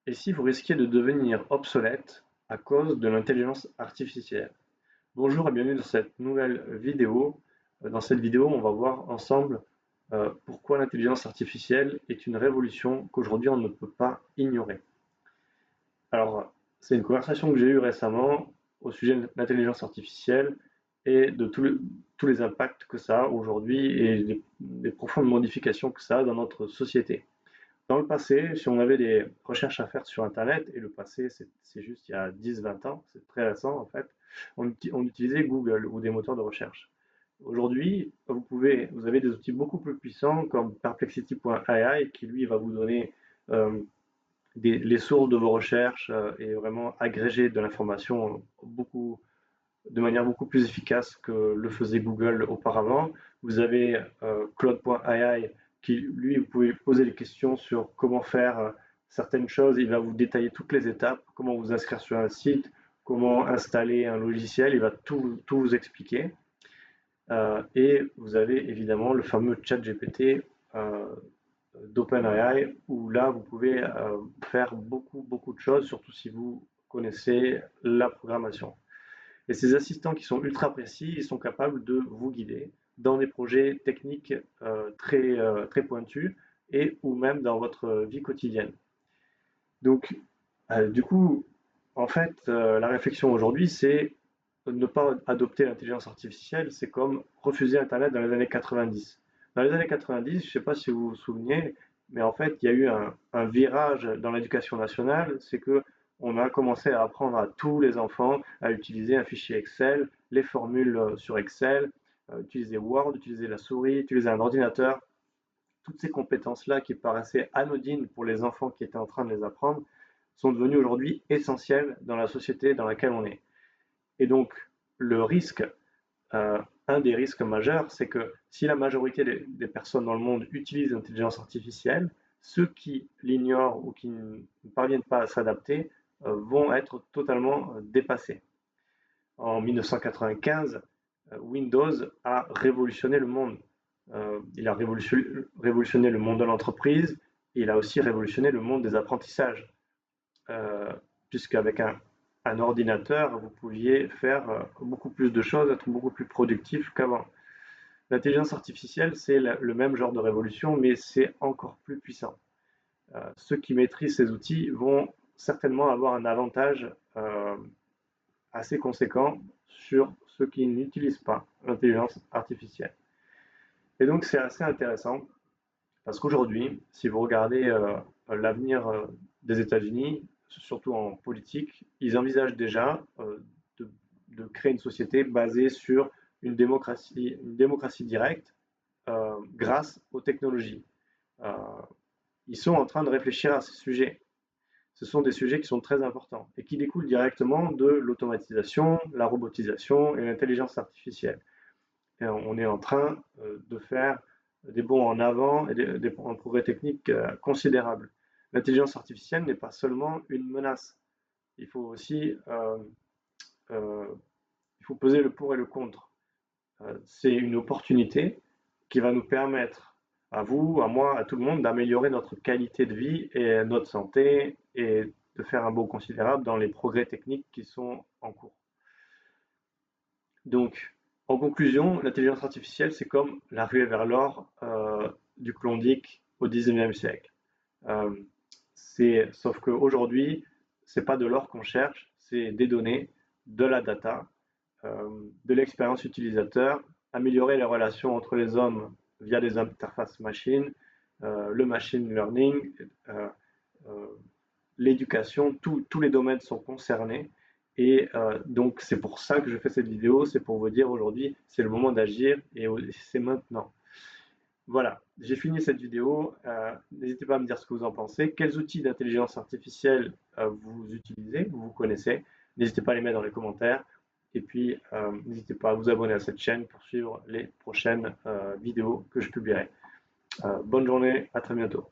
Et si vous risquiez de devenir obsolète à cause de l'intelligence artificielle? Bonjour et bienvenue dans cette nouvelle vidéo. Dans cette vidéo, on va voir ensemble pourquoi l'intelligence artificielle est une révolution qu'aujourd'hui on ne peut pas ignorer. Alors, c'est une conversation que j'ai eue récemment au sujet de l'intelligence artificielle et de tous les impacts que ça a aujourd'hui et les profondes modifications que ça a dans notre société. Dans le passé, si on avait des recherches à faire sur Internet, et le passé, c'est juste il y a 10-20 ans, c'est très récent en fait, on utilisait Google ou des moteurs de recherche. Aujourd'hui, vous avez des outils beaucoup plus puissants comme Perplexity.ai qui lui va vous donner euh, les sources de vos recherches et vraiment agréger de l'information de manière beaucoup plus efficace que le faisait Google auparavant. Vous avez Claude.ai qui, lui, vous pouvez poser des questions sur comment faire certaines choses. Il va vous détailler toutes les étapes, comment vous inscrire sur un site, comment installer un logiciel. Il va tout vous expliquer. Et vous avez évidemment le fameux chat GPT d'OpenAI où là, vous pouvez faire beaucoup de choses, surtout si vous connaissez la programmation. Et ces assistants qui sont ultra précis, ils sont capables de vous guider dans des projets techniques très pointus et ou même dans votre vie quotidienne. Donc, du coup, en fait, la réflexion aujourd'hui, c'est ne pas adopter l'intelligence artificielle, c'est comme refuser Internet dans les années 90. Dans les années 90, je ne sais pas si vous vous souvenez, mais en fait, il y a eu un virage dans l'éducation nationale, c'est que on a commencé à apprendre à tous les enfants à utiliser un fichier Excel, les formules sur Excel, utiliser Word, utiliser la souris, utiliser un ordinateur. Toutes ces compétences-là qui paraissaient anodines pour les enfants qui étaient en train de les apprendre sont devenues aujourd'hui essentielles dans la société dans laquelle on est. Et donc, le risque, un des risques majeurs, c'est que si la majorité des personnes dans le monde utilisent l'intelligence artificielle, ceux qui l'ignorent ou qui ne parviennent pas à s'adapter vont être totalement dépassés. En 1995, Windows a révolutionné le monde. Il a révolutionné le monde de l'entreprise, et il a aussi révolutionné le monde des apprentissages, euh, puisqu'avec un ordinateur, vous pouviez faire beaucoup plus de choses, être beaucoup plus productif qu'avant. L'intelligence artificielle, c'est le même genre de révolution, mais c'est encore plus puissant. Ceux qui maîtrisent ces outils vont certainement avoir un avantage assez conséquent sur ceux qui n'utilisent pas l'intelligence artificielle. Et donc c'est assez intéressant parce qu'aujourd'hui, si vous regardez l'avenir des États-Unis, surtout en politique, ils envisagent déjà de, de créer une société basée sur une démocratie directe grâce aux technologies. Euh, Ils sont en train de réfléchir à ces sujets. Ce sont des sujets qui sont très importants et qui découlent directement de l'automatisation, la robotisation et l'intelligence artificielle. Et on est en train de faire des bonds en avant et des progrès techniques considérables. L'intelligence artificielle n'est pas seulement une menace. Il faut aussi euh, il faut peser le pour et le contre. C'est une opportunité qui va nous permettre, à vous, à moi, à tout le monde, d'améliorer notre qualité de vie et notre santé et de faire un bond considérable dans les progrès techniques qui sont en cours. Donc, en conclusion, l'intelligence artificielle, c'est comme la ruée vers l'or du Klondike au XIXe siècle. Euh, Sauf qu'aujourd'hui, ce n'est pas de l'or qu'on cherche, c'est des données, de la data, de l'expérience utilisateur, améliorer les relations entre les hommes via des interfaces machines, le machine learning, euh, euh, l'éducation, tous les domaines sont concernés. Et donc c'est pour ça que je fais cette vidéo, c'est pour vous dire aujourd'hui, c'est le moment d'agir et c'est maintenant. Voilà, j'ai fini cette vidéo. N'hésitez pas à me dire ce que vous en pensez. Quels outils d'intelligence artificielle vous utilisez, vous connaissez. N'hésitez pas à les mettre dans les commentaires. Et puis, n'hésitez pas à vous abonner à cette chaîne pour suivre les prochaines vidéos que je publierai. Bonne journée, à très bientôt.